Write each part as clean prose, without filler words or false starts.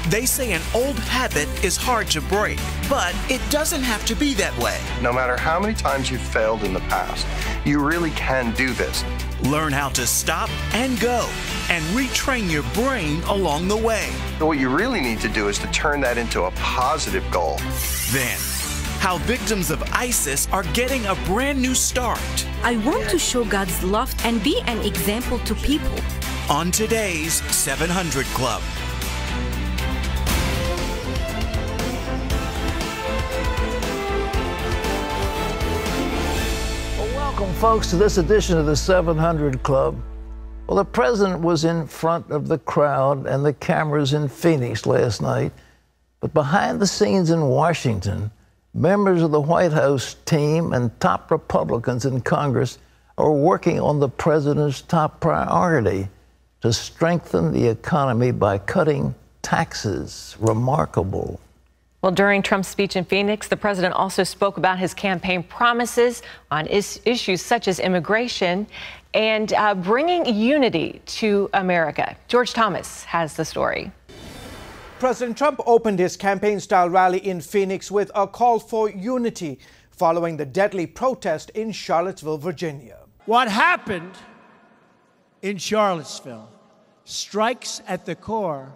They say an old habit is hard to break, but it doesn't have to be that way. No matter how many times you've failed in the past, you really can do this. Learn how to stop and go and retrain your brain along the way. So what you really need to do is to turn that into a positive goal. Then, how victims of ISIS are getting a brand new start. I want to show God's love and be an example to people. On today's 700 Club. Welcome, folks, to this edition of the 700 Club. Well, the president was in front of the crowd and the cameras in Phoenix last night. But behind the scenes in Washington, members of the White House team and top Republicans in Congress are working on the president's top priority: to strengthen the economy by cutting taxes. Remarkable. Well, during Trump's speech in Phoenix, the president also spoke about his campaign promises on issues such as immigration and bringing unity to America. George Thomas has the story. President Trump opened his campaign-style rally in Phoenix with a call for unity following the deadly protest in Charlottesville, Virginia. What happened in Charlottesville strikes at the core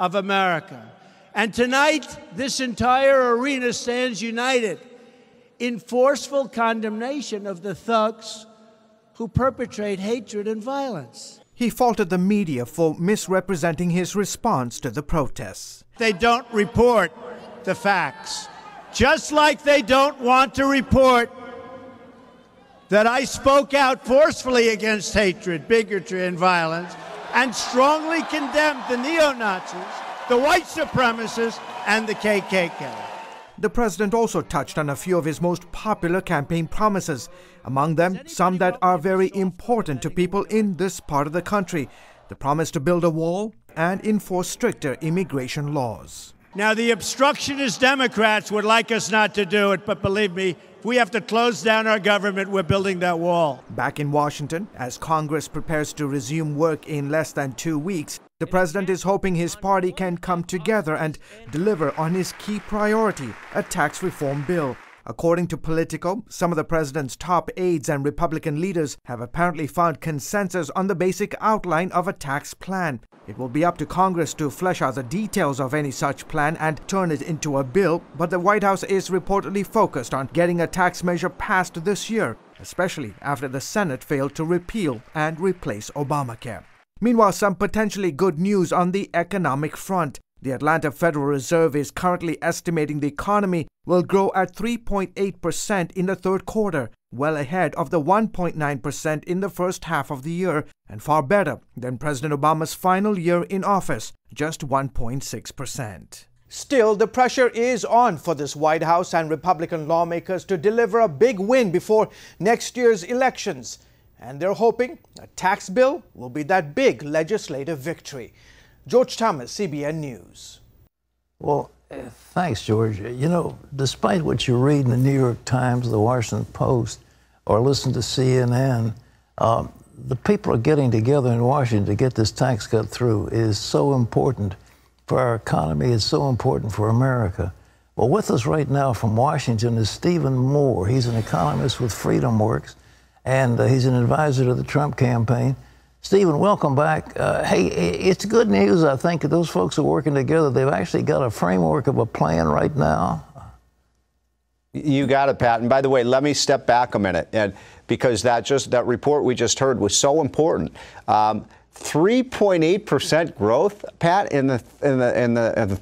of America. And tonight, this entire arena stands united in forceful condemnation of the thugs who perpetrate hatred and violence. He faulted the media for misrepresenting his response to the protests. They don't report the facts, just like they don't want to report that I spoke out forcefully against hatred, bigotry, and violence, and strongly condemned the neo-Nazis, the white supremacists, and the KKK. The president also touched on a few of his most popular campaign promises, among them some that are very important to people in this part of the country: the promise to build a wall and enforce stricter immigration laws. Now, the obstructionist Democrats would like us not to do it, but believe me, if we have to close down our government, we're building that wall. Back in Washington, as Congress prepares to resume work in less than 2 weeks, the president is hoping his party can come together and deliver on his key priority, a tax reform bill. According to Politico, some of the president's top aides and Republican leaders have apparently found consensus on the basic outline of a tax plan. It will be up to Congress to flesh out the details of any such plan and turn it into a bill, but the White House is reportedly focused on getting a tax measure passed this year, especially after the Senate failed to repeal and replace Obamacare. Meanwhile, some potentially good news on the economic front. The Atlanta Federal Reserve is currently estimating the economy will grow at 3.8% in the third quarter, well ahead of the 1.9% in the first half of the year, and far better than President Obama's final year in office, just 1.6%. Still, the pressure is on for this White House and Republican lawmakers to deliver a big win before next year's elections. And they're hoping a tax bill will be that big legislative victory. George Thomas, CBN News. Well, thanks, George. You know, despite what you read in the New York Times, the Washington Post, or listen to CNN, the people are getting together in Washington to get this tax cut through is so important for our economy. It's so important for America. Well, with us right now from Washington is Stephen Moore. He's an economist with FreedomWorks, and he's an advisor to the Trump campaign. Stephen, welcome back. Hey, it's good news, I think, that those folks are working together. They've actually got a framework of a plan right now. You got it, Pat. And by the way, let me step back a minute, and because that report we just heard was so important. 3.8% growth, Pat, in the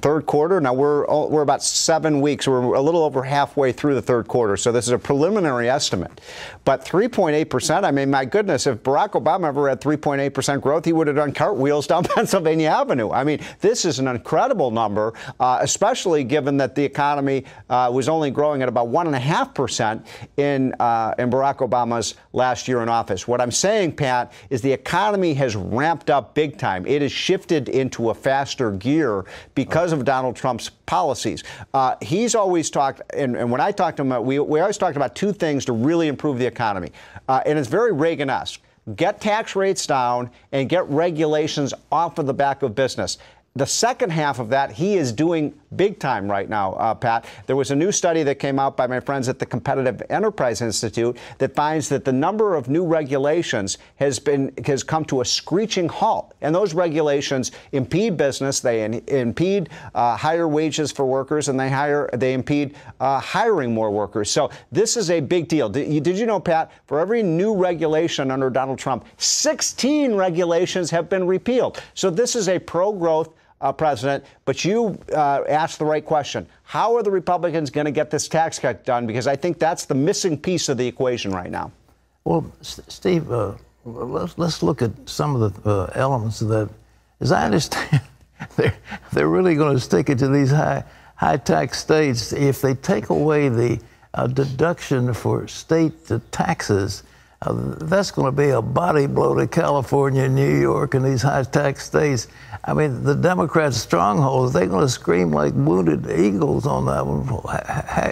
third quarter. Now we're about 7 weeks. We're a little over halfway through the third quarter, so this is a preliminary estimate. But 3.8%. I mean, my goodness, if Barack Obama ever had 3.8% growth, he would have done cartwheels down Pennsylvania Avenue. I mean, this is an incredible number, especially given that the economy was only growing at about 1.5% in Barack Obama's last year in office. What I'm saying, Pat, is the economy has ramped up big time. It has shifted into a faster gear because of Donald Trump's policies. He's always talked, and when I talked to him, we always talked about two things to really improve the economy. And it's very Reagan-esque. Get tax rates down and get regulations off of the back of business. the second half of that, he is doing big time right now, Pat. There was a new study that came out by my friends at the Competitive Enterprise Institute that finds that the number of new regulations has come to a screeching halt. And those regulations impede business, they impede higher wages for workers, and they impede hiring more workers. So this is a big deal. Did you know, Pat, for every new regulation under Donald Trump, 16 regulations have been repealed. So this is a pro-growth president, but you asked the right question. How are the Republicans going to get this tax cut done? Because I think that's the missing piece of the equation right now. Well, Steve, let's look at some of the elements of that. As I understand, they're really going to stick it to these high tax states. If they take away the deduction for state taxes, that's going to be a body blow to California, New York, and these high-tax states. I mean, the Democrats' strongholds, they're going to scream like wounded eagles on that one.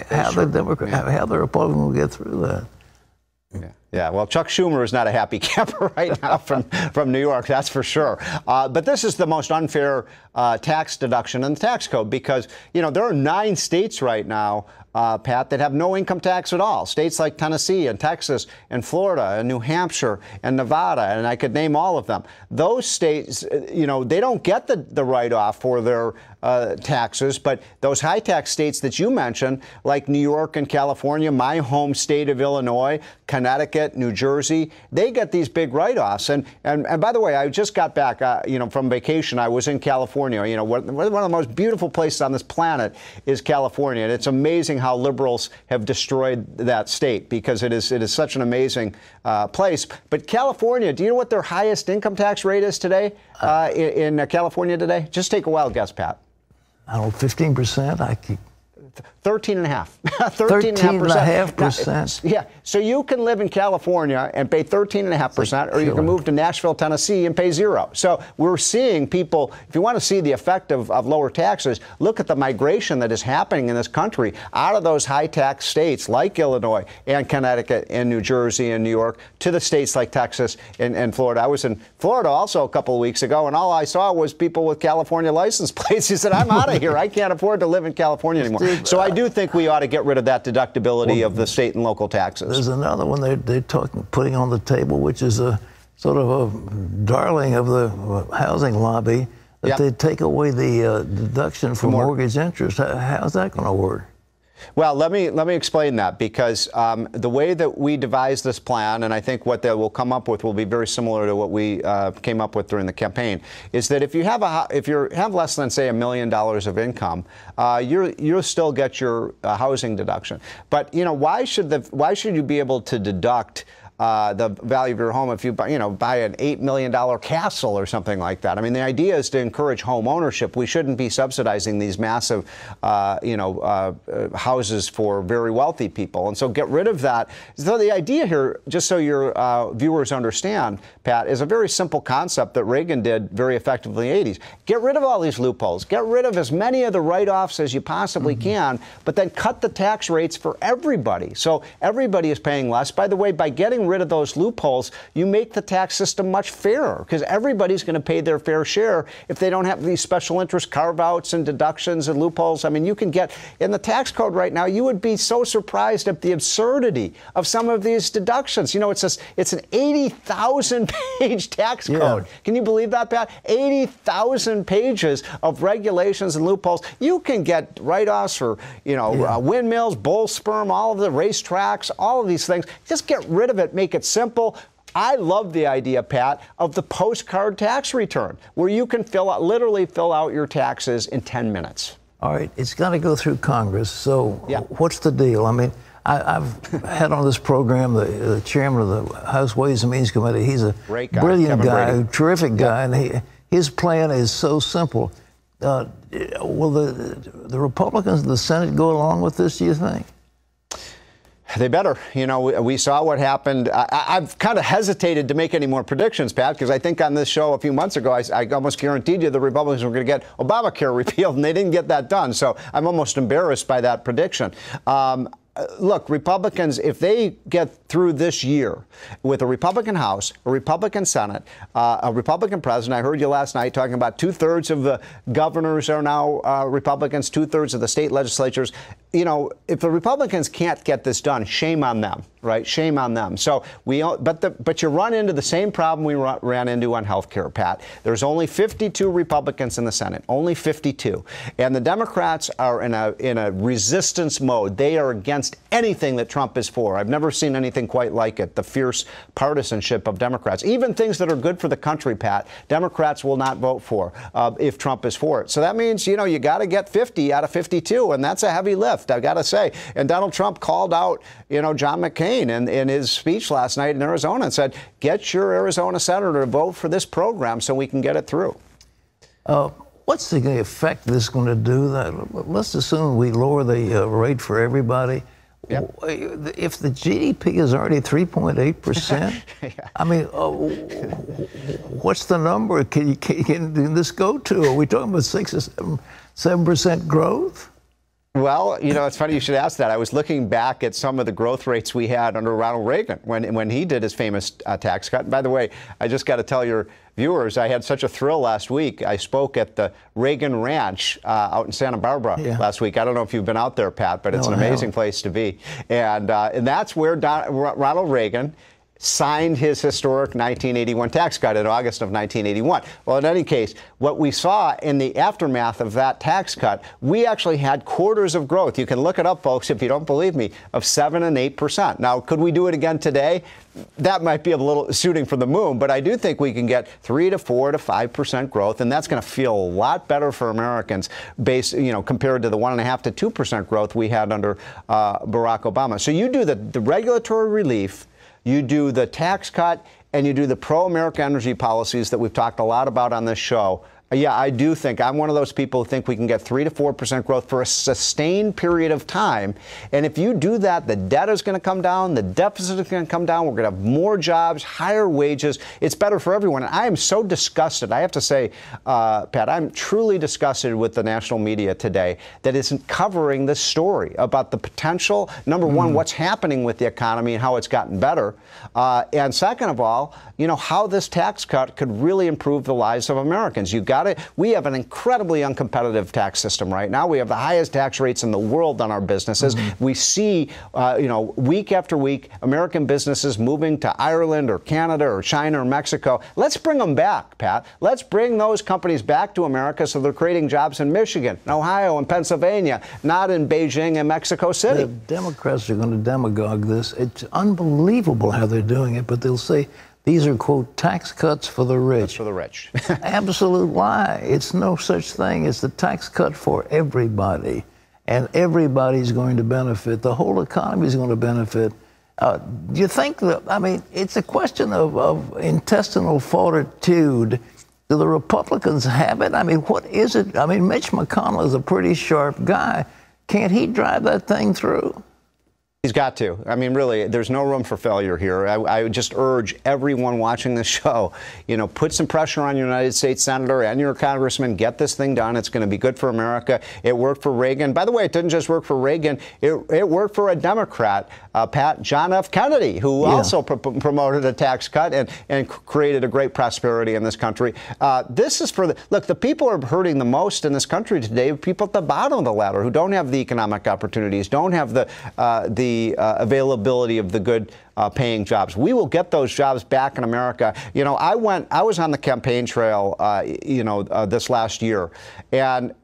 How the Republicans will get through that? Yeah, well, Chuck Schumer is not a happy camper right now from New York, that's for sure. But this is the most unfair tax deduction in the tax code because, you know, there are 9 states right now, Pat, that have no income tax at all. States like Tennessee and Texas and Florida and New Hampshire and Nevada, and I could name all of them. Those states, you know, they don't get the write-off for their taxes, but those high-tax states that you mentioned, like New York and California, my home state of Illinois, Connecticut, New Jersey, they get these big write-offs. And by the way, I just got back, you know, from vacation. I was in California. You know, one of the most beautiful places on this planet is California, and it's amazing how liberals have destroyed that state because it is such an amazing place. But California, do you know what their highest income tax rate is today in California today? Just take a wild guess, Pat. I don't know, 15%? I keep 13.5%. 13.5%. Yeah. So you can live in California and pay 13.5%, or you can move to Nashville, Tennessee, and pay 0. So we're seeing people, if you want to see the effect of lower taxes, look at the migration that is happening in this country out of those high tax states like Illinois and Connecticut and New Jersey and New York to the states like Texas and Florida. I was in Florida also a couple of weeks ago, and all I saw was people with California license plates. He said, I'm out of here. I can't afford to live in California anymore. So I do think we ought to get rid of that deductibility of the state and local taxes. There's another one they're putting on the table, which is a sort of a darling of the housing lobby, that they take away the deduction for mortgage interest. How's that going to work? Well, let me explain that, because the way that we devised this plan, and I think what they will come up with will be very similar to what we came up with during the campaign, is that if you have less than, say, $1 million of income, you'll still get your housing deduction. But you know, why should you be able to deduct the value of your home if you buy an $8 million castle or something like that? I mean, the idea is to encourage home ownership. We shouldn't be subsidizing these massive, houses for very wealthy people. And so get rid of that. So the idea here, just so your viewers understand, Pat, is a very simple concept that Reagan did very effectively in the 80s. Get rid of all these loopholes. Get rid of as many of the write-offs as you possibly can, but then cut the tax rates for everybody. So everybody is paying less. By the way, by getting rid of those loopholes, you make the tax system much fairer, because everybody's going to pay their fair share if they don't have these special interest carve-outs and deductions and loopholes. I mean, you can get in the tax code right now, you would be so surprised at the absurdity of some of these deductions. You know, it's an 80,000-page tax code. Can you believe that, Pat? 80,000 pages of regulations and loopholes. You can get write-offs for, windmills, bull sperm, all of the racetracks, all of these things. Just get rid of it. Make it simple. I love the idea, Pat, of the postcard tax return, where you can literally fill out your taxes in 10 minutes. All right, it's got to go through Congress. So what's the deal? I mean, I've had on this program the chairman of the House Ways and Means Committee. He's a brilliant guy, terrific guy, and his plan is so simple. Will the Republicans in the Senate go along with this, do you think? They better. You know, we saw what happened. I've kind of hesitated to make any more predictions, Pat, because I think on this show a few months ago, I almost guaranteed you the Republicans were going to get Obamacare repealed, and they didn't get that done. So I'm almost embarrassed by that prediction. look, Republicans, if they get through this year with a Republican House, a Republican Senate, a Republican president, I heard you last night talking about 2/3 of the governors are now Republicans, 2/3 of the state legislatures. You know, if the Republicans can't get this done, shame on them, right? Shame on them. So but you run into the same problem we ran into on health care, Pat. There's only 52 Republicans in the Senate, only 52, and the Democrats are in a resistance mode. They are against anything that Trump is for. I've never seen anything quite like it. The fierce partisanship of Democrats, even things that are good for the country, Pat, Democrats will not vote for if Trump is for it. So that means, you know, you got to get 50 out of 52, and that's a heavy lift, I've got to say. And Donald Trump called out, you know, John McCain in his speech last night in Arizona and said, get your Arizona senator to vote for this program so we can get it through. What's the effect this is going to do? Let's assume we lower the rate for everybody. Yep. If the GDP is already 3.8%, yeah. I mean, what's the number can this go to? Are we talking about 6 or 7% growth? Well, you know, it's funny you should ask that. I was looking back at some of the growth rates we had under Ronald Reagan when he did his famous tax cut. And by the way, I just got to tell your viewers, I had such a thrill last week. I spoke at the Reagan Ranch out in Santa Barbara last week. I don't know if you've been out there, Pat, but it's an amazing place to be. And that's where Ronald Reagan signed his historic 1981 tax cut in August of 1981. Well, in any case, what we saw in the aftermath of that tax cut, we actually had quarters of growth. You can look it up, folks, if you don't believe me, of 7 and 8%. Now, could we do it again today? That might be a little shooting from the moon, but I do think we can get 3 to 4 to 5% growth, and that's going to feel a lot better for Americans, compared to the 1.5 to 2% growth we had under Barack Obama. So you do the regulatory relief, you do the tax cut, and you do the pro-America energy policies that we've talked a lot about on this show. Yeah, I do think I'm one of those people who think we can get 3 to 4% growth for a sustained period of time. And if you do that, the debt is going to come down, the deficit is going to come down, we're going to have more jobs, higher wages. It's better for everyone. And I am so disgusted. I have to say, Pat, I'm truly disgusted with the national media today that isn't covering this story about the potential, number one, what's happening with the economy and how it's gotten better. And second of all, you know, how this tax cut could really improve the lives of Americans. We have an incredibly uncompetitive tax system right now. We have the highest tax rates in the world on our businesses. We see, week after week, American businesses moving to Ireland or Canada or China or Mexico. Let's bring them back, Pat. Let's bring those companies back to America so they're creating jobs in Michigan, Ohio, and Pennsylvania, not in Beijing and Mexico City. The Democrats are going to demagogue this. It's unbelievable how they're doing it, but they'll say, these are, quote, tax cuts for the rich. That's for the rich. Absolute lie. It's no such thing. It's the tax cut for everybody. And everybody's going to benefit. The whole economy is going to benefit. Do you think that, I mean, it's a question of intestinal fortitude. Do the Republicans have it? I mean, what is it? I mean, Mitch McConnell is a pretty sharp guy. Can't he drive that thing through? He's got to. I mean, really, there's no room for failure here. I would just urge everyone watching this show, put some pressure on your United States Senator and your congressman. Get this thing done. It's going to be good for America. It worked for Reagan. By the way, it didn't just work for Reagan. It worked for a Democrat, John F. Kennedy, who also promoted a tax cut and created a great prosperity in this country. This is for the people who are hurting the most in this country today, people at the bottom of the ladder who don't have the economic opportunities, don't have the availability of the good paying jobs. We will get those jobs back in America. I was on the campaign trail, this last year, and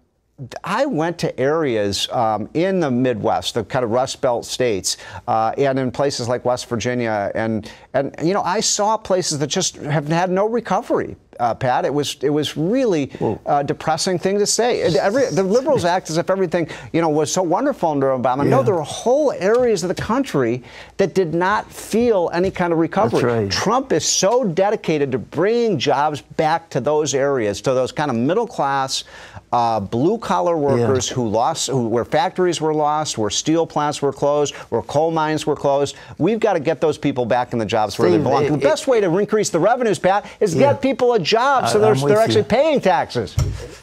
I went to areas in the Midwest, the kind of Rust Belt states, and in places like West Virginia, and I saw places that just have had no recovery. Pat, it was really a depressing thing to say. The liberals act as if everything, was so wonderful under Obama. No, there were whole areas of the country that did not feel any kind of recovery. That's right. Trump is so dedicated to bringing jobs back to those areas, to those kind of middle class, blue-collar workers where factories were lost, where steel plants were closed, where coal mines were closed. We've got to get those people back in the jobs where they belong. The best way to increase the revenues, Pat, is get people a job so they're actually paying taxes.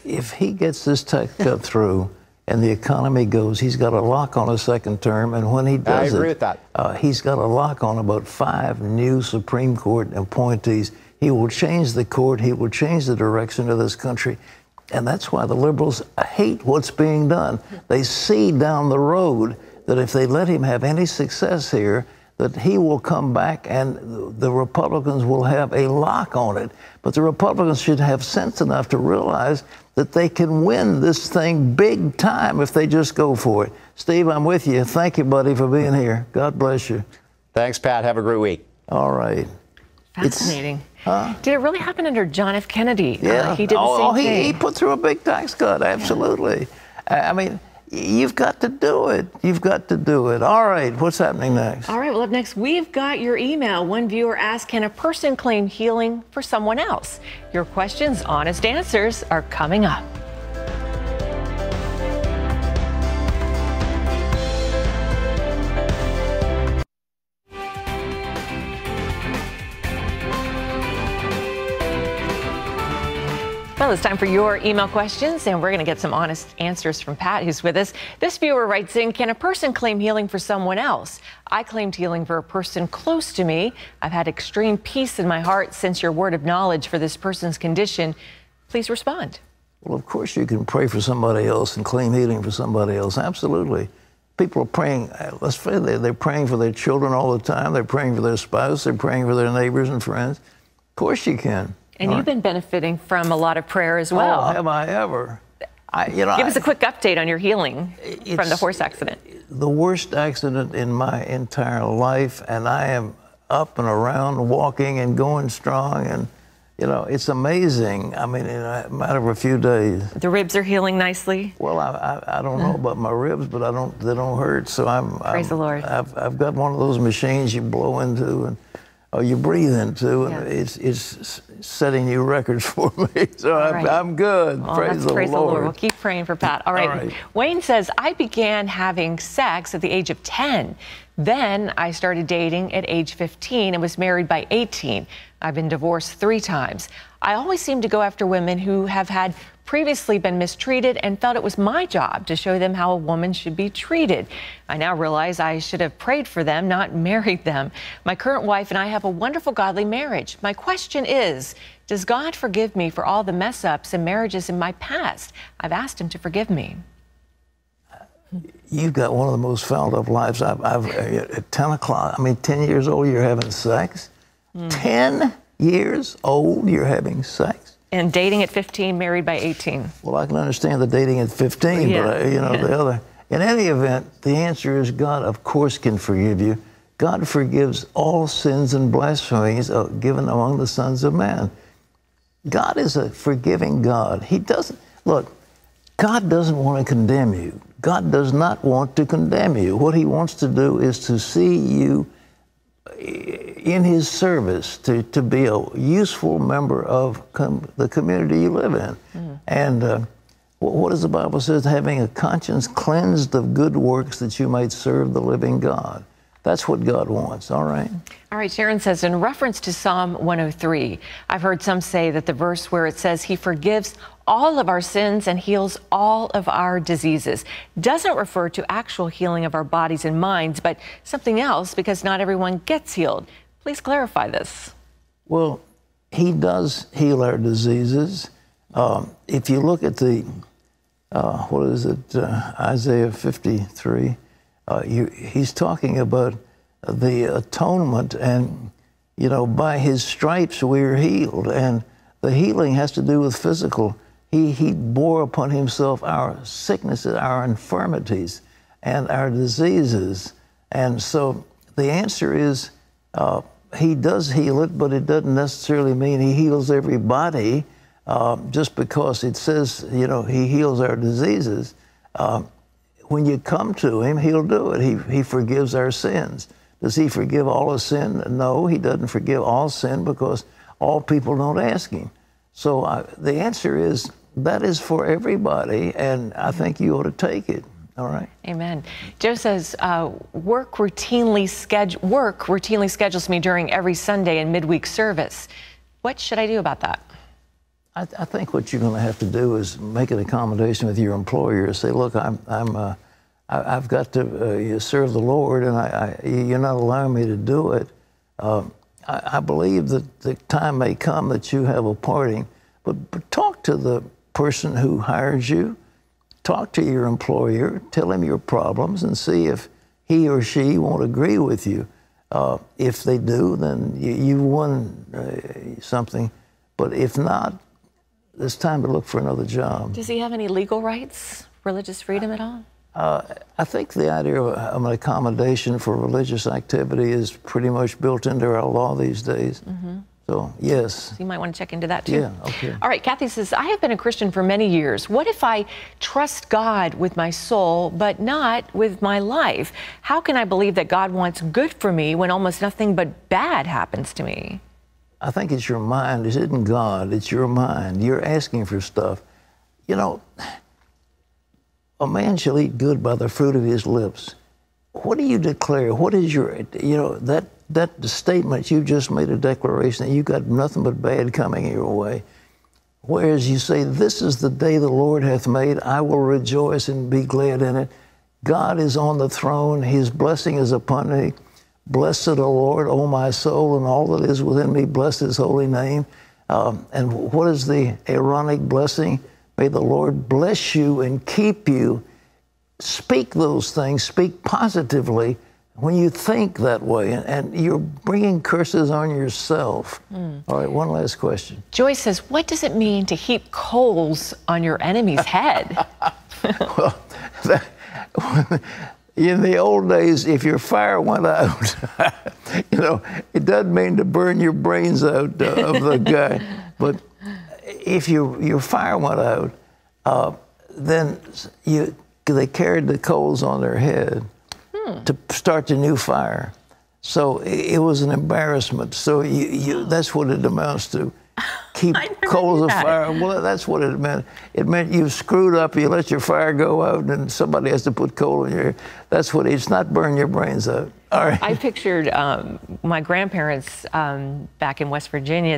If he gets this tax cut through, and the economy goes, he's got a lock on a second term, and when he does I agree with that. He's got a lock on about 5 new Supreme Court appointees. He will change the court. He will change the direction of this country. And that's why the liberals hate what's being done. They see down the road that if they let him have any success here, that he will come back and the Republicans will have a lock on it. But the Republicans should have sense enough to realize that they can win this thing big time if they just go for it. Steve, I'm with you. Thank you, buddy, for being here. God bless you. Thanks, Pat. Have a great week. All right. Fascinating. Did it really happen under John F. Kennedy? Yeah. He did the same thing. He put through a big tax cut, absolutely. Yeah. I mean, you've got to do it. You've got to do it. All right, what's happening next? All right, well, up next, we've got your email. One viewer asked, can a person claim healing for someone else? Your questions, honest answers are coming up. Well, it's time for your email questions, and we're going to get some honest answers from Pat, who's with us. This viewer writes in, can a person claim healing for someone else? I claimed healing for a person close to me. I've had extreme peace in my heart since your word of knowledge for this person's condition. Please respond. Well, of course you can pray for somebody else and claim healing for somebody else. Absolutely. People are praying, let's face it, they're praying for their children all the time. They're praying for their spouse. They're praying for their neighbors and friends. Of course you can. And you've been benefiting from a lot of prayer as well. Oh, have I ever? Give us a quick update on your healing from the horse accident. The worst accident in my entire life, and I am up and around, walking and going strong, and it's amazing. I mean, in a matter of a few days. The ribs are healing nicely. Well, I don't know about my ribs, but they don't hurt. So Praise the Lord. I've got one of those machines you blow into or you breathe into, and it's setting new records for me. So I'm good. Well, praise the Lord. We'll keep praying for Pat. All right. Wayne says, I began having sex at the age of 10. Then I started dating at age 15 and was married by 18. I've been divorced 3 times. I always seem to go after women who have had previously been mistreated and felt it was my job to show them how a woman should be treated. I now realize I should have prayed for them, not married them. My current wife and I have a wonderful, godly marriage. My question is, does God forgive me for all the mess-ups and marriages in my past? I've asked him to forgive me. You've got one of the most fouled up lives I've at 10 years old, you're having sex? 10 years old, you're having sex? And dating at 15, married by 18. Well, I can understand the dating at 15, but the other. In any event, the answer is God, of course, can forgive you. God forgives all sins and blasphemies given among the sons of man. God is a forgiving God. He doesn't, look, God doesn't want to condemn you. God does not want to condemn you. What he wants to do is to see you in his service, to be a useful member of the community you live in. And what does the Bible say? Having a conscience cleansed of good works that you might serve the living God. That's what God wants, all right? All right, Sharon says, in reference to Psalm 103, I've heard some say that the verse where it says he forgives all of our sins and heals all of our diseases doesn't refer to actual healing of our bodies and minds, but something else, because not everyone gets healed. Please clarify this. Well, he does heal our diseases. If you look at the, Isaiah 53, he's talking about the atonement, and, by his stripes we're healed. And the healing has to do with physical. He bore upon himself our sicknesses, our infirmities, and our diseases. And so the answer is he does heal it, but it doesn't necessarily mean he heals everybody just because it says, he heals our diseases. When you come to him, he'll do it. He forgives our sins. Does he forgive all of sin? No, he doesn't forgive all sin because all people don't ask him. So the answer is that is for everybody, and I think you ought to take it. All right. Amen. Joe says, work routinely schedules me during every Sunday and midweek service. What should I do about that? I think what you're going to have to do is make an accommodation with your employer. Say, look, I've got to serve the Lord, and you're not allowing me to do it. I believe that the time may come that you have a parting, but talk to the person who hires you, talk to your employer, tell him your problems, and see if he or she won't agree with you. If they do, then you won something. But if not, it's time to look for another job. Does he have any legal rights, religious freedom at all? I think the idea of an accommodation for religious activity is pretty much built into our law these days. Mm-hmm. So, yes. So you might want to check into that, too. Yeah, okay. All right, Kathy says, I have been a Christian for many years. What if I trust God with my soul, but not with my life? How can I believe that God wants good for me when almost nothing but bad happens to me? I think it's your mind. It isn't God. It's your mind. You're asking for stuff. You know, a man shall eat good by the fruit of his lips. What do you declare? What is your, that statement you just made, a declaration that you got nothing but bad coming your way. Whereas you say, this is the day the Lord hath made. I will rejoice and be glad in it. God is on the throne. His blessing is upon me. Blessed the Lord, O my soul, and all that is within me. Bless his holy name. And what is the Aaronic blessing? May the Lord bless you and keep you. Speak those things. Speak positively when you think that way. And you're bringing curses on yourself. All right, one last question. Joyce says, what does it mean to heap coals on your enemy's head? Well, in the old days, if your fire went out, it doesn't mean to burn your brains out of the guy. But if your fire went out, then they carried the coals on their head to start the new fire. So it was an embarrassment. So that's what it amounts to. Keep coals of fire. Well, that's what it meant. It meant you screwed up, you let your fire go out, and somebody has to put coal in your ear. That's what it's not burn your brains out. All right. I pictured my grandparents back in West Virginia.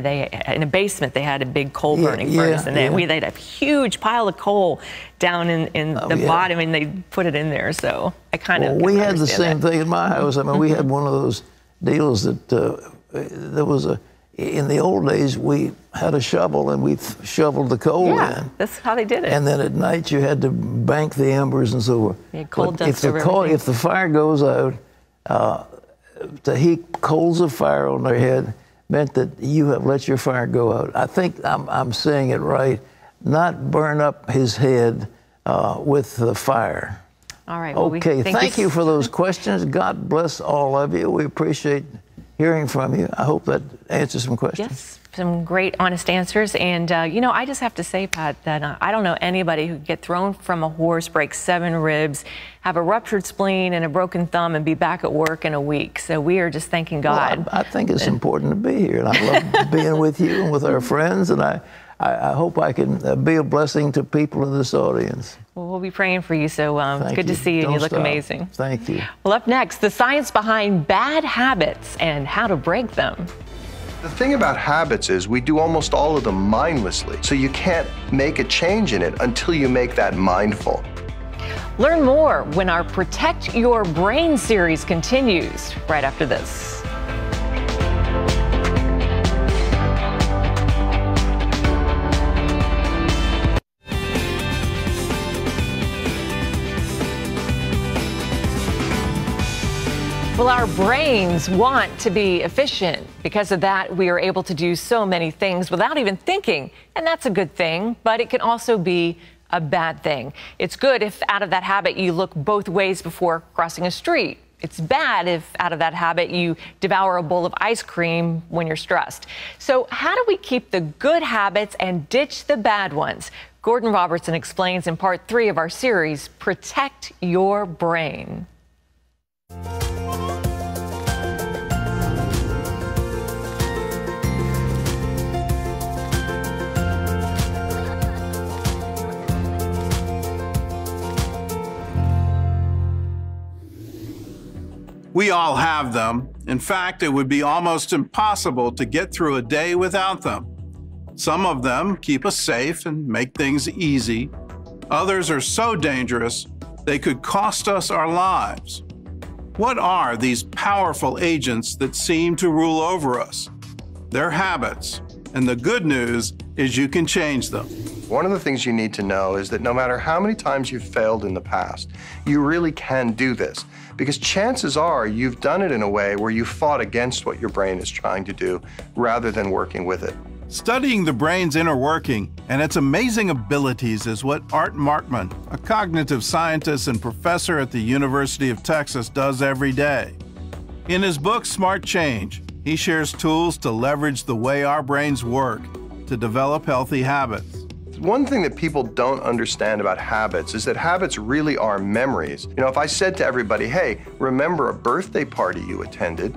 In a basement, they had a big coal burning furnace, and they'd have a huge pile of coal down in the bottom, and they'd put it in there. So I kind of we had the same thing in my house. I mean, we had one of those deals that there was in the old days, we had a shovel and we shoveled the coal in. That's how they did it. And then at night, you had to bank the embers and so forth. Coal dust over everything. If the fire goes out, to heap coals of fire on their head meant that you have let your fire go out. I think I'm saying it right. Not burn up his head with the fire. All right. Well, okay. Thank you for those questions. God bless all of you. We appreciate hearing from you. I hope that answers some questions. Yes, some great, honest answers. And, I just have to say, Pat, that I don't know anybody who could get thrown from a horse, break 7 ribs, have a ruptured spleen and a broken thumb, and be back at work in a week. So we are just thanking God. Well, I think it's important to be here. And I love being with you and with our friends. And I hope I can be a blessing to people in this audience. Well, we'll be praying for you. So it's good to see you, and you look amazing. Thank you. Well, up next, the science behind bad habits and how to break them. The thing about habits is we do almost all of them mindlessly, so you can't make a change in it until you make that mindful. Learn more when our Protect Your Brain series continues right after this. Well, our brains want to be efficient. Because of that, we are able to do so many things without even thinking. And that's a good thing, but it can also be a bad thing. It's good if out of that habit you look both ways before crossing a street. It's bad if out of that habit you devour a bowl of ice cream when you're stressed. So how do we keep the good habits and ditch the bad ones? Gordon Robertson explains in part 3 of our series, Protect Your Brain. We all have them. In fact, it would be almost impossible to get through a day without them. Some of them keep us safe and make things easy. Others are so dangerous they could cost us our lives. What are these powerful agents that seem to rule over us? They're habits, and the good news is you can change them. One of the things you need to know is that no matter how many times you've failed in the past, you really can do this, because chances are you've done it in a way where you fought against what your brain is trying to do rather than working with it. Studying the brain's inner working and its amazing abilities is what Art Markman, a cognitive scientist and professor at the University of Texas, does every day. In his book, Smart Change, he shares tools to leverage the way our brains work to develop healthy habits. One thing that people don't understand about habits is that habits really are memories. You know, if I said to everybody, hey, remember a birthday party you attended,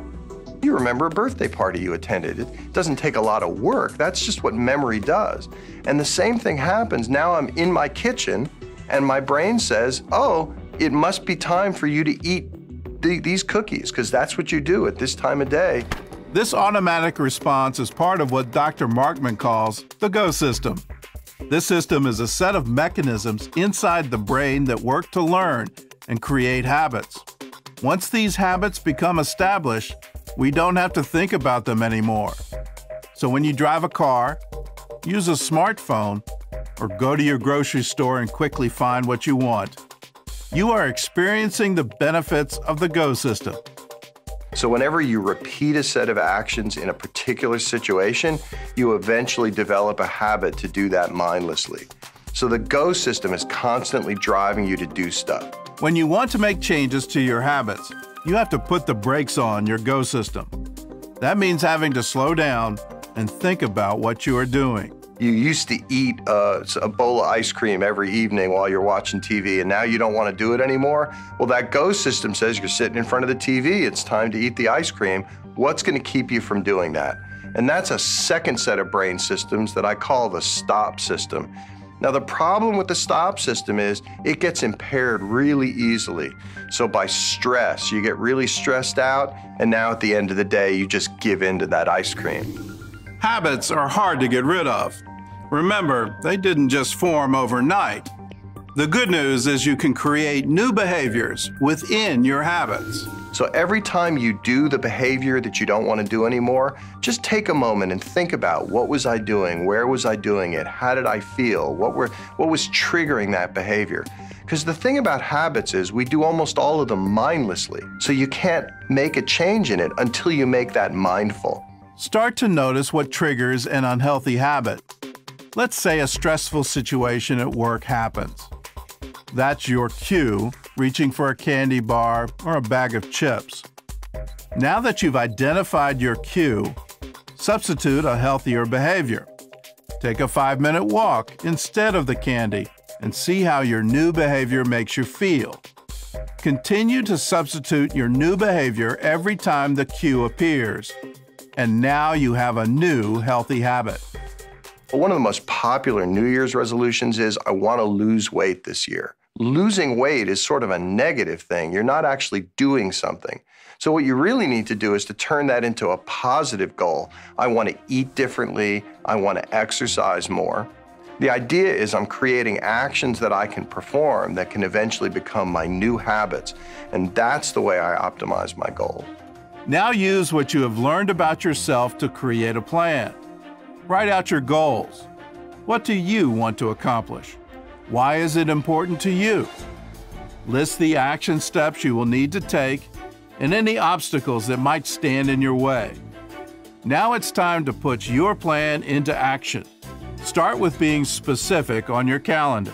you remember a birthday party you attended. It doesn't take a lot of work. That's just what memory does. And the same thing happens. Now I'm in my kitchen and my brain says, oh, it must be time for you to eat these cookies, because that's what you do at this time of day. This automatic response is part of what Dr. Markman calls the GO system. This system is a set of mechanisms inside the brain that work to learn and create habits. Once these habits become established, we don't have to think about them anymore. So when you drive a car, use a smartphone, or go to your grocery store and quickly find what you want, you are experiencing the benefits of the GO system. So whenever you repeat a set of actions in a particular situation, you eventually develop a habit to do that mindlessly. So the GO system is constantly driving you to do stuff. When you want to make changes to your habits, you have to put the brakes on your GO system. That means having to slow down and think about what you are doing. You used to eat a bowl of ice cream every evening while you're watching TV, and now you don't want to do it anymore? Well, that GO system says you're sitting in front of the TV, it's time to eat the ice cream. What's going to keep you from doing that? And that's a second set of brain systems that I call the STOP system. Now, the problem with the STOP system is it gets impaired really easily. So by stress, you get really stressed out, and now at the end of the day, you just give in to that ice cream. Habits are hard to get rid of. Remember, they didn't just form overnight. The good news is you can create new behaviors within your habits. So every time you do the behavior that you don't want to do anymore, just take a moment and think about, what was I doing? Where was I doing it? How did I feel? What was triggering that behavior? Because the thing about habits is we do almost all of them mindlessly. So you can't make a change in it until you make that mindful. Start to notice what triggers an unhealthy habit. Let's say a stressful situation at work happens. That's your cue, reaching for a candy bar or a bag of chips. Now that you've identified your cue, substitute a healthier behavior. Take a 5-minute walk instead of the candy and see how your new behavior makes you feel. Continue to substitute your new behavior every time the cue appears. And now you have a new healthy habit. One of the most popular New Year's resolutions is, I want to lose weight this year. Losing weight is sort of a negative thing. You're not actually doing something. So what you really need to do is to turn that into a positive goal. I want to eat differently. I want to exercise more. The idea is I'm creating actions that I can perform that can eventually become my new habits. And that's the way I optimize my goal. Now use what you have learned about yourself to create a plan. Write out your goals. What do you want to accomplish? Why is it important to you? List the action steps you will need to take and any obstacles that might stand in your way. Now it's time to put your plan into action. Start with being specific on your calendar.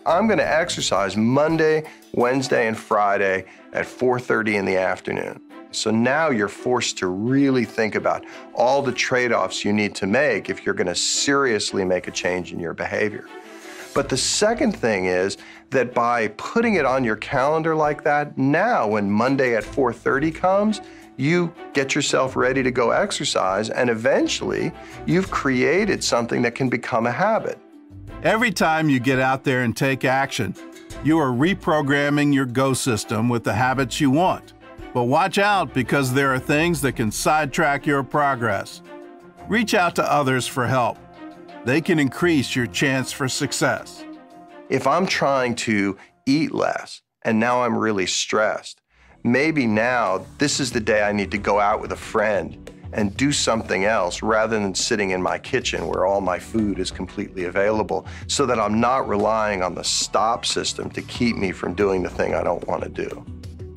I'm going to exercise Monday, Wednesday, and Friday at 4:30 in the afternoon. So now you're forced to really think about all the trade-offs you need to make if you're going to seriously make a change in your behavior. But the second thing is that by putting it on your calendar like that, now when Monday at 4:30 comes, you get yourself ready to go exercise, and eventually you've created something that can become a habit. Every time you get out there and take action, you are reprogramming your GO system with the habits you want. But watch out, because there are things that can sidetrack your progress. Reach out to others for help. They can increase your chance for success. If I'm trying to eat less and now I'm really stressed, maybe now this is the day I need to go out with a friend and do something else rather than sitting in my kitchen where all my food is completely available, so that I'm not relying on the stop system to keep me from doing the thing I don't want to do.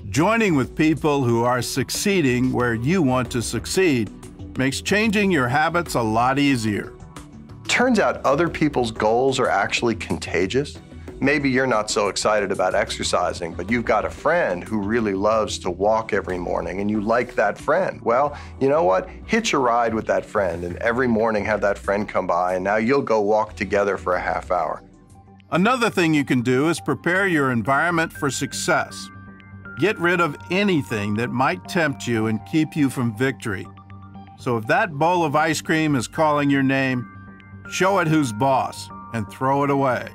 Joining with people who are succeeding where you want to succeed makes changing your habits a lot easier. Turns out other people's goals are actually contagious. Maybe you're not so excited about exercising, but you've got a friend who really loves to walk every morning and you like that friend. Well, you know what? Hitch a ride with that friend and every morning have that friend come by and now you'll go walk together for a half hour. Another thing you can do is prepare your environment for success. Get rid of anything that might tempt you and keep you from victory. So if that bowl of ice cream is calling your name, show it who's boss and throw it away.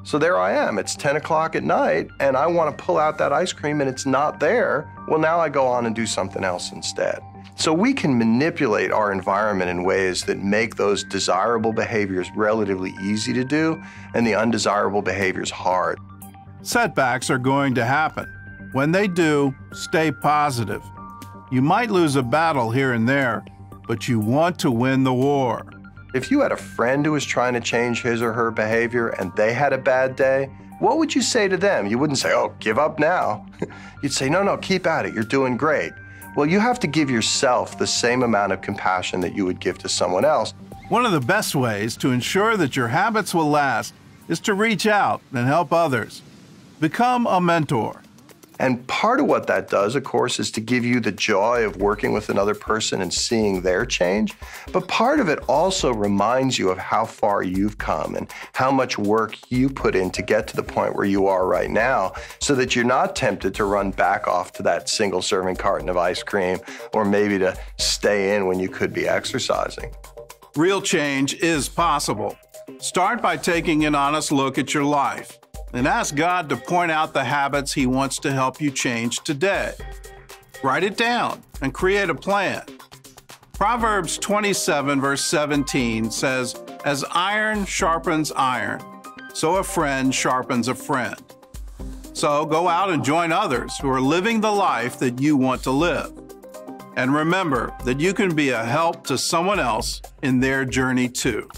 So there I am, it's 10 o'clock at night and I want to pull out that ice cream and it's not there. Well, now I go on and do something else instead. So we can manipulate our environment in ways that make those desirable behaviors relatively easy to do and the undesirable behaviors hard. Setbacks are going to happen. When they do, stay positive. You might lose a battle here and there, but you want to win the war. If you had a friend who was trying to change his or her behavior and they had a bad day, what would you say to them? You wouldn't say, oh, give up now. You'd say, no, keep at it, you're doing great. Well, you have to give yourself the same amount of compassion that you would give to someone else. One of the best ways to ensure that your habits will last is to reach out and help others. Become a mentor. And part of what that does, of course, is to give you the joy of working with another person and seeing their change. But part of it also reminds you of how far you've come and how much work you put in to get to the point where you are right now, so that you're not tempted to run back off to that single serving carton of ice cream, or maybe to stay in when you could be exercising. Real change is possible. Start by taking an honest look at your life and ask God to point out the habits He wants to help you change today. Write it down and create a plan. Proverbs 27 verse 17 says, "As iron sharpens iron, so a friend sharpens a friend." So go out and join others who are living the life that you want to live. And remember that you can be a help to someone else in their journey too.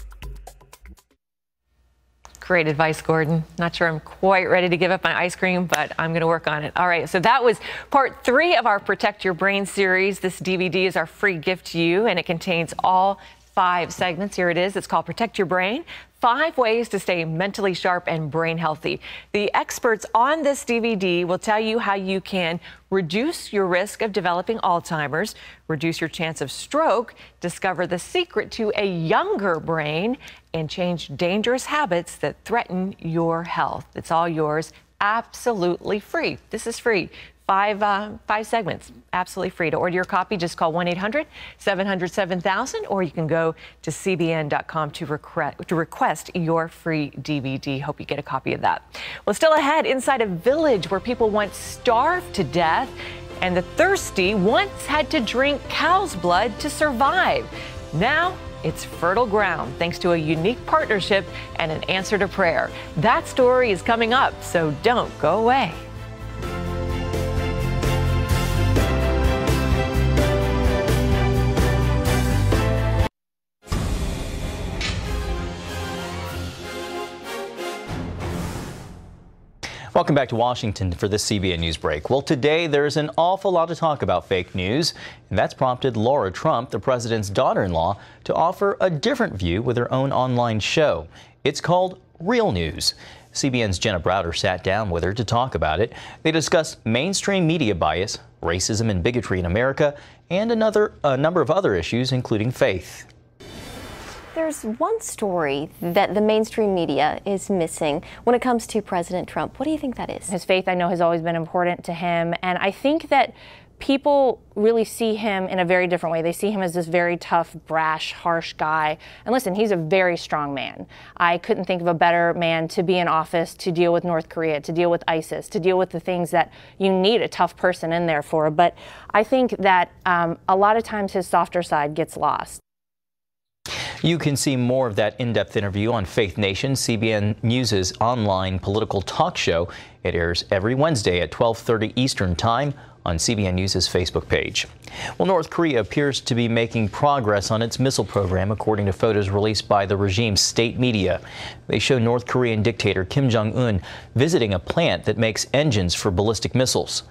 Great advice, Gordon. Not sure I'm quite ready to give up my ice cream, but I'm going to work on it. All right, so that was part 3 of our Protect Your Brain series. This DVD is our free gift to you, and it contains all 5 segments. Here it is. It's called Protect Your Brain: 5 ways to stay mentally sharp and brain healthy. The experts on this DVD will tell you how you can reduce your risk of developing Alzheimer's, reduce your chance of stroke, discover the secret to a younger brain, and change dangerous habits that threaten your health. It's all yours, absolutely free. This is free. 5 segments, absolutely free. To order your copy, just call 1-800-700-7000, or you can go to cbn.com to request your free DVD. Hope you get a copy of that. Well, still ahead, inside a village where people once starved to death, and the thirsty once had to drink cow's blood to survive. Now it's fertile ground thanks to a unique partnership and an answer to prayer. That story is coming up, so don't go away. Welcome back to Washington for this CBN News Break. Well, today there's an awful lot to talk about fake news, and that's prompted Laura Trump, the president's daughter-in-law, to offer a different view with her own online show. It's called Real News. CBN's Jenna Browder sat down with her to talk about it. They discussed mainstream media bias, racism and bigotry in America, and a number of other issues, including faith. There's one story that the mainstream media is missing when it comes to President Trump. What do you think that is? His faith, I know, has always been important to him, and I think that people really see him in a very different way. They see him as this very tough, brash, harsh guy. And listen, he's a very strong man. I couldn't think of a better man to be in office to deal with North Korea, to deal with ISIS, to deal with the things that you need a tough person in there for. But I think that a lot of times his softer side gets lost. You can see more of that in-depth interview on Faith Nation, CBN News' online political talk show. It airs every Wednesday at 12:30 Eastern Time on CBN News' Facebook page. Well, North Korea appears to be making progress on its missile program, according to photos released by the regime's state media. They show North Korean dictator Kim Jong-un visiting a plant that makes engines for ballistic missiles.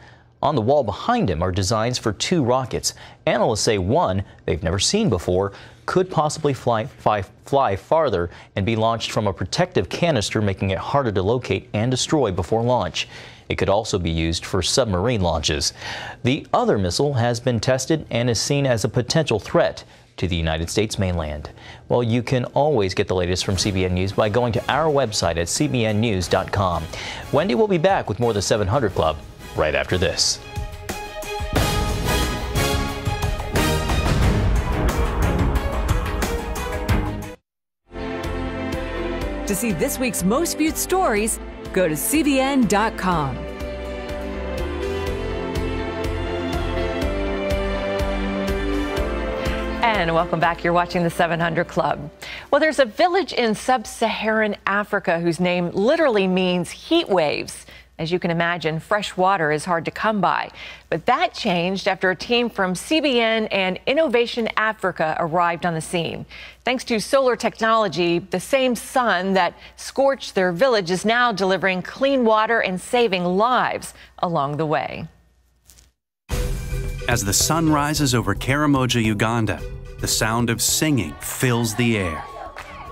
On the wall behind him are designs for 2 rockets. Analysts say one they've never seen before could possibly fly farther and be launched from a protective canister, making it harder to locate and destroy before launch. It could also be used for submarine launches. The other missile has been tested and is seen as a potential threat to the United States mainland. Well, you can always get the latest from CBN News by going to our website at cbnnews.com. Wendy will be back with more of the 700 Club right after this. To see this week's most viewed stories, go to cbn.com. And welcome back. You're watching the 700 Club. Well, there's a village in sub-Saharan Africa whose name literally means heat waves. As you can imagine, fresh water is hard to come by. But that changed after a team from CBN and Innovation Africa arrived on the scene. Thanks to solar technology, the same sun that scorched their village is now delivering clean water and saving lives along the way. As the sun rises over Karamoja, Uganda, the sound of singing fills the air.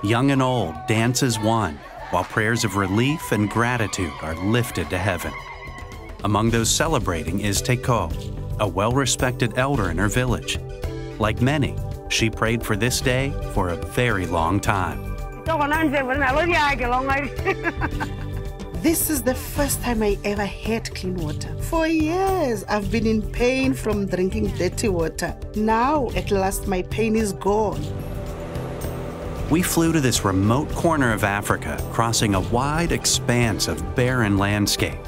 Young and old dance as one, while prayers of relief and gratitude are lifted to heaven. Among those celebrating is Teko, a well-respected elder in her village. Like many, she prayed for this day for a very long time. This is the first time I ever had clean water. For years, I've been in pain from drinking dirty water. Now, at last, my pain is gone. We flew to this remote corner of Africa, crossing a wide expanse of barren landscape,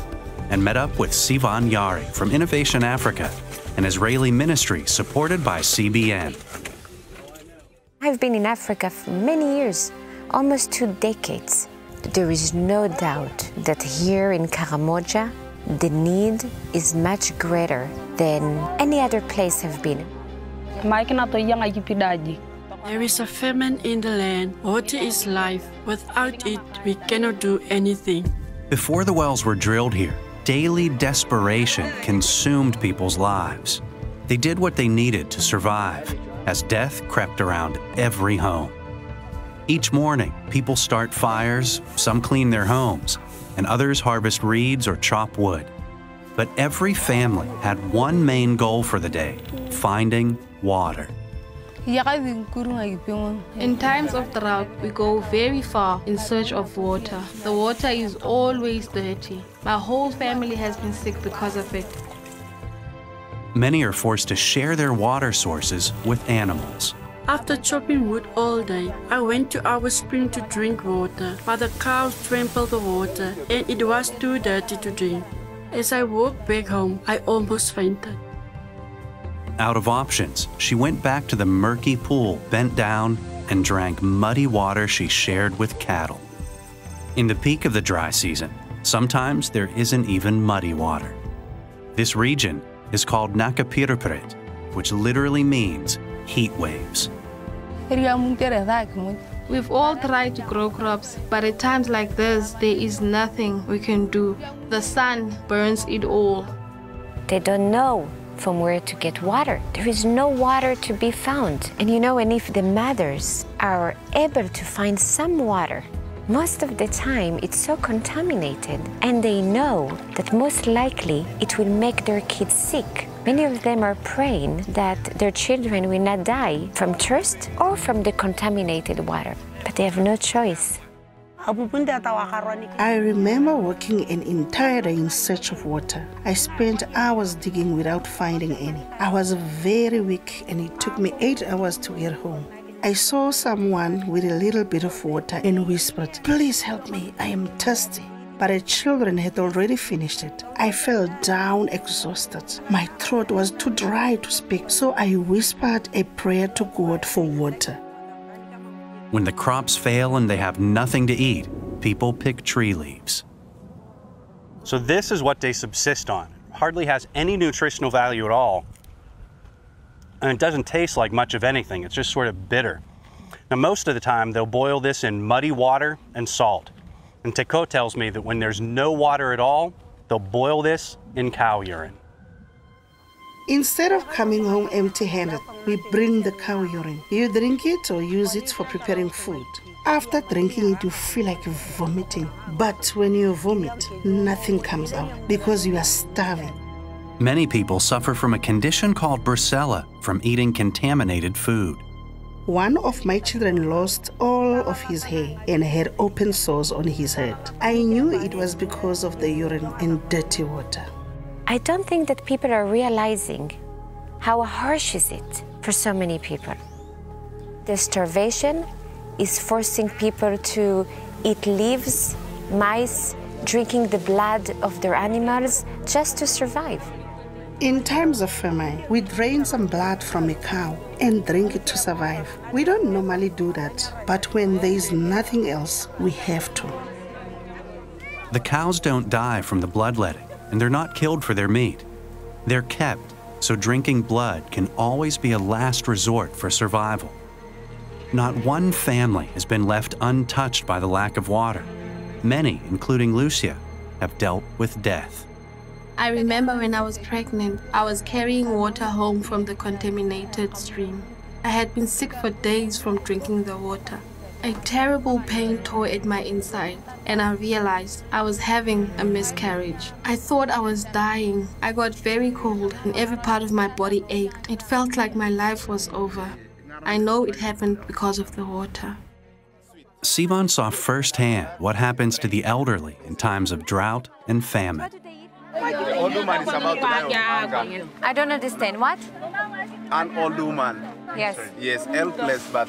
and met up with Sivan Yari from Innovation Africa, an Israeli ministry supported by CBN. I've been in Africa for many years, almost 2 decades. There is no doubt that here in Karamoja, the need is much greater than any other place I've been. There is a famine in the land. Water is life. Without it, we cannot do anything. Before the wells were drilled here, daily desperation consumed people's lives. They did what they needed to survive, as death crept around every home. Each morning, people start fires, some clean their homes, and others harvest reeds or chop wood. But every family had one main goal for the day: finding water. In times of drought, we go very far in search of water. The water is always dirty. My whole family has been sick because of it. Many are forced to share their water sources with animals. After chopping wood all day, I went to our spring to drink water, but the cows trampled the water and it was too dirty to drink. As I walked back home, I almost fainted. Out of options, she went back to the murky pool, bent down, and drank muddy water she shared with cattle. In the peak of the dry season, sometimes there isn't even muddy water. This region is called Nakapirapret, which literally means heat waves. We've all tried to grow crops, but at times like this, there is nothing we can do. The sun burns it all. They don't know from where to get water. There is no water to be found. And and if the mothers are able to find some water, most of the time it's so contaminated, and they know that most likely it will make their kids sick. Many of them are praying that their children will not die from thirst or from the contaminated water, but they have no choice. I remember walking an entire day in search of water. I spent hours digging without finding any. I was very weak and it took me 8 hours to get home. I saw someone with a little bit of water and whispered, "Please help me, I am thirsty." But the children had already finished it. I fell down exhausted. My throat was too dry to speak, so I whispered a prayer to God for water. When the crops fail and they have nothing to eat, people pick tree leaves. So this is what they subsist on. Hardly has any nutritional value at all. And it doesn't taste like much of anything. It's just sort of bitter. Now, most of the time, they'll boil this in muddy water and salt. And Teco tells me that when there's no water at all, they'll boil this in cow urine. Instead of coming home empty-handed, we bring the cow urine. You drink it or use it for preparing food. After drinking it, you feel like vomiting. But when you vomit, nothing comes out because you are starving. Many people suffer from a condition called brucella from eating contaminated food. One of my children lost all of his hair and had open sores on his head. I knew it was because of the urine and dirty water. I don't think that people are realizing how harsh is it for so many people. The starvation is forcing people to eat leaves, mice, drinking the blood of their animals just to survive. In times of famine, we drain some blood from a cow and drink it to survive. We don't normally do that, but when there is nothing else, we have to. The cows don't die from the bloodletting, and they're not killed for their meat. They're kept, so drinking blood can always be a last resort for survival. Not one family has been left untouched by the lack of water. Many, including Lucia, have dealt with death. I remember when I was pregnant, I was carrying water home from the contaminated stream. I had been sick for days from drinking the water. A terrible pain tore at my inside, and I realized I was having a miscarriage. I thought I was dying. I got very cold, and every part of my body ached. It felt like my life was over. I know it happened because of the water. Sivan saw firsthand what happens to the elderly in times of drought and famine. I don't understand. What? An old woman. Yes. Yes, helpless, but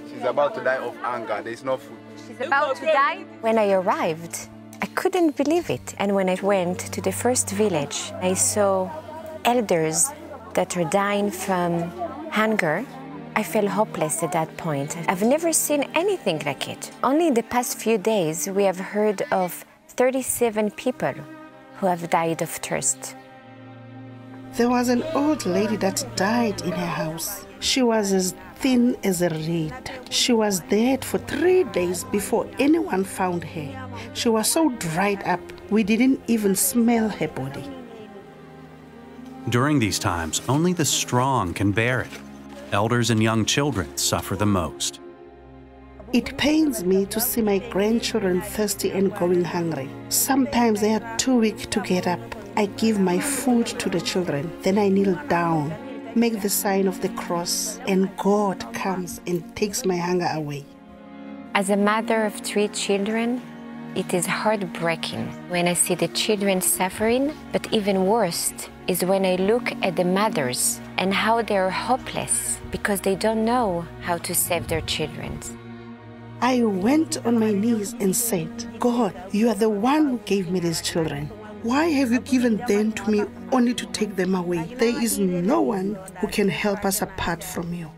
she's about to die of hunger. There's no food. She's about to die? When I arrived, I couldn't believe it. And when I went to the first village, I saw elders that are dying from hunger. I felt hopeless at that point. I've never seen anything like it. Only in the past few days, we have heard of 37 people who have died of thirst. There was an old lady that died in her house. She was as thin as a reed. She was dead for 3 days before anyone found her. She was so dried up, we didn't even smell her body. During these times, only the strong can bear it. Elders and young children suffer the most. It pains me to see my grandchildren thirsty and going hungry. Sometimes they are too weak to get up. I give my food to the children, then I kneel down, make the sign of the cross, and God comes and takes my hunger away. As a mother of 3 children, it is heartbreaking when I see the children suffering, but even worse is when I look at the mothers and how they are hopeless because they don't know how to save their children. I went on my knees and said, God, you are the one who gave me these children. Why have you given them to me only to take them away? There is no one who can help us apart from you.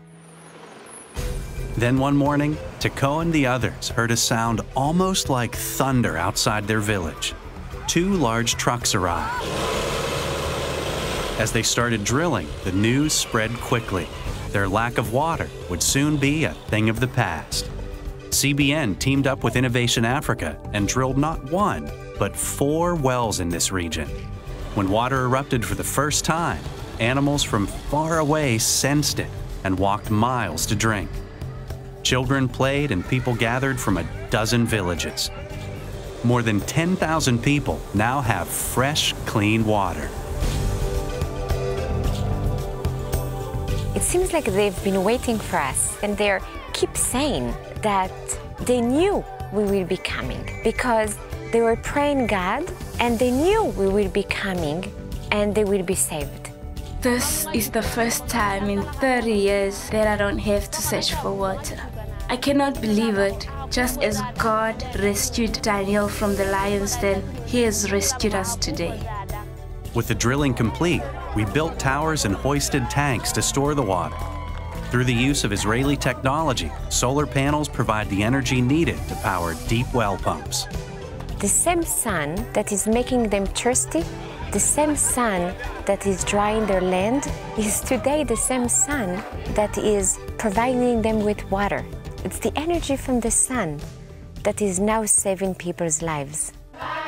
Then one morning, Teco and the others heard a sound almost like thunder outside their village. 2 large trucks arrived. As they started drilling, the news spread quickly. Their lack of water would soon be a thing of the past. CBN teamed up with Innovation Africa and drilled not 1, but 4 wells in this region. When water erupted for the first time, animals from far away sensed it and walked miles to drink. Children played and people gathered from a dozen villages. More than 10,000 people now have fresh, clean water. It seems like they've been waiting for us, and they keep saying that they knew we will be coming because they were praying God and they knew we will be coming and they will be saved. This is the first time in 30 years that I don't have to search for water. I cannot believe it. Just as God rescued Daniel from the lion's den, He has rescued us today. With the drilling complete, we built towers and hoisted tanks to store the water. Through the use of Israeli technology, solar panels provide the energy needed to power deep well pumps. The same sun that is making them thirsty, the same sun that is drying their land, is today the same sun that is providing them with water. It's the energy from the sun that is now saving people's lives.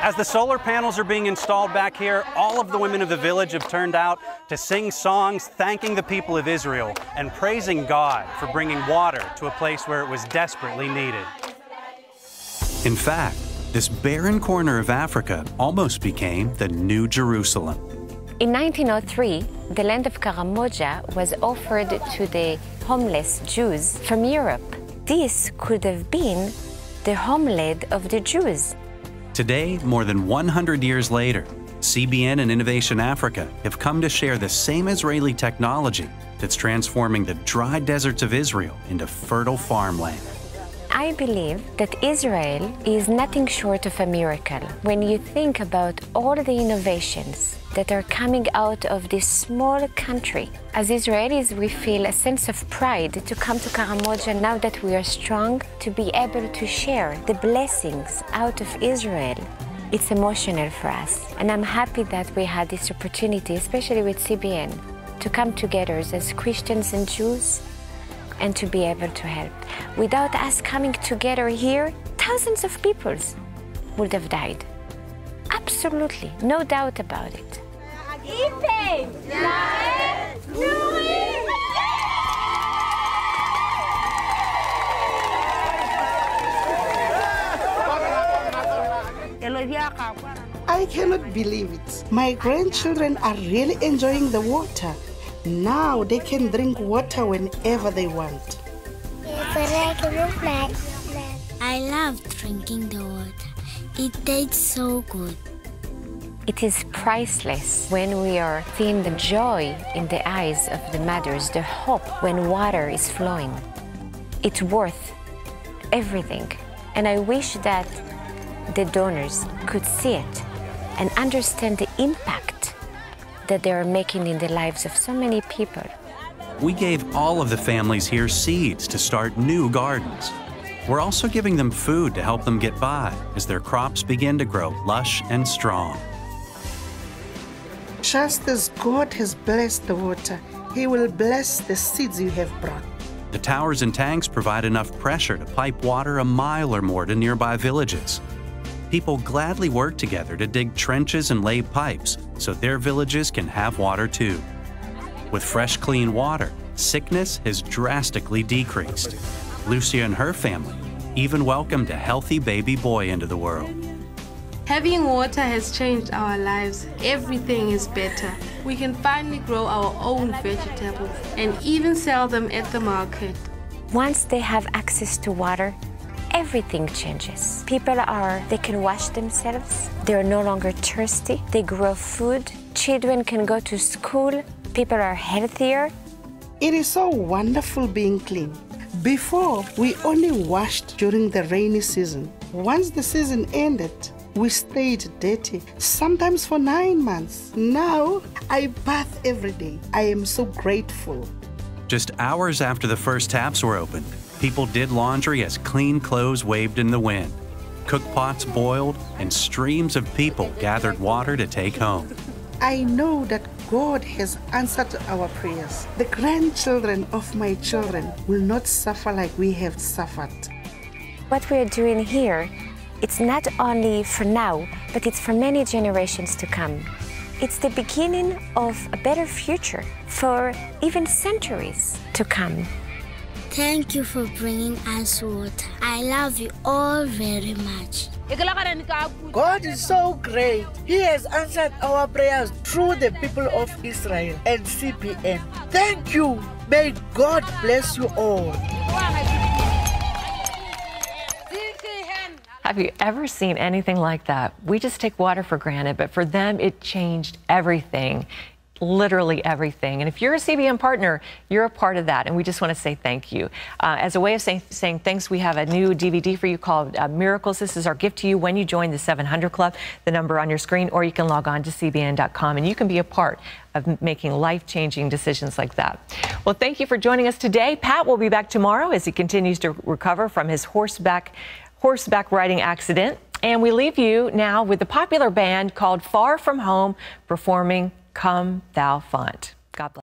As the solar panels are being installed back here, all of the women of the village have turned out to sing songs thanking the people of Israel and praising God for bringing water to a place where it was desperately needed. In fact, this barren corner of Africa almost became the New Jerusalem. In 1903, the land of Karamoja was offered to the homeless Jews from Europe. This could have been the homeland of the Jews. Today, more than 100 years later, CBN and Innovation Africa have come to share the same Israeli technology that's transforming the dry deserts of Israel into fertile farmland. I believe that Israel is nothing short of a miracle when you think about all the innovations that are coming out of this small country. As Israelis, we feel a sense of pride to come to Karamoja now that we are strong, to be able to share the blessings out of Israel. It's emotional for us, and I'm happy that we had this opportunity, especially with CBN, to come together as Christians and Jews and to be able to help. Without us coming together here, thousands of people would have died. Absolutely, no doubt about it. I cannot believe it. My grandchildren are really enjoying the water. Now they can drink water whenever they want. I love drinking the water. It tastes so good. It is priceless when we are seeing the joy in the eyes of the mothers, the hope when water is flowing. It's worth everything. And I wish that the donors could see it and understand the impact that they are making in the lives of so many people. We gave all of the families here seeds to start new gardens. We're also giving them food to help them get by as their crops begin to grow lush and strong. Just as God has blessed the water, He will bless the seeds you have brought. The towers and tanks provide enough pressure to pipe water a mile or more to nearby villages. People gladly work together to dig trenches and lay pipes so their villages can have water too. With fresh, clean water, sickness has drastically decreased. Lucia and her family even welcomed a healthy baby boy into the world. Having water has changed our lives. Everything is better. We can finally grow our own vegetables and even sell them at the market. Once they have access to water, everything changes. They can wash themselves. They're no longer thirsty. They grow food. Children can go to school. People are healthier. It is so wonderful being clean. Before, we only washed during the rainy season. Once the season ended, we stayed dirty, sometimes for 9 months. Now, I bath every day. I am so grateful. Just hours after the first taps were opened, people did laundry as clean clothes waved in the wind. Cook pots boiled, and streams of people gathered water to take home. I know that God has answered our prayers. The grandchildren of my children will not suffer like we have suffered. What we are doing here, it's not only for now, but it's for many generations to come. It's the beginning of a better future for even centuries to come. Thank you for bringing us water. I love you all very much. God is so great. He has answered our prayers through the people of Israel and CBN. Thank you. May God bless you all. Have you ever seen anything like that? We just take water for granted, but for them, it changed everything. literally everything. And if you're a CBN partner, you're a part of that. And we just want to say thank you. As a way of saying thanks, we have a new DVD for you called Miracles. This is our gift to you when you join the 700 Club, the number on your screen, or you can log on to CBN.com and you can be a part of making life-changing decisions like that. Well, thank you for joining us today. Pat will be back tomorrow as he continues to recover from his horseback riding accident. And we leave you now with the popular band called Far From Home performing Come Thou Font. God bless.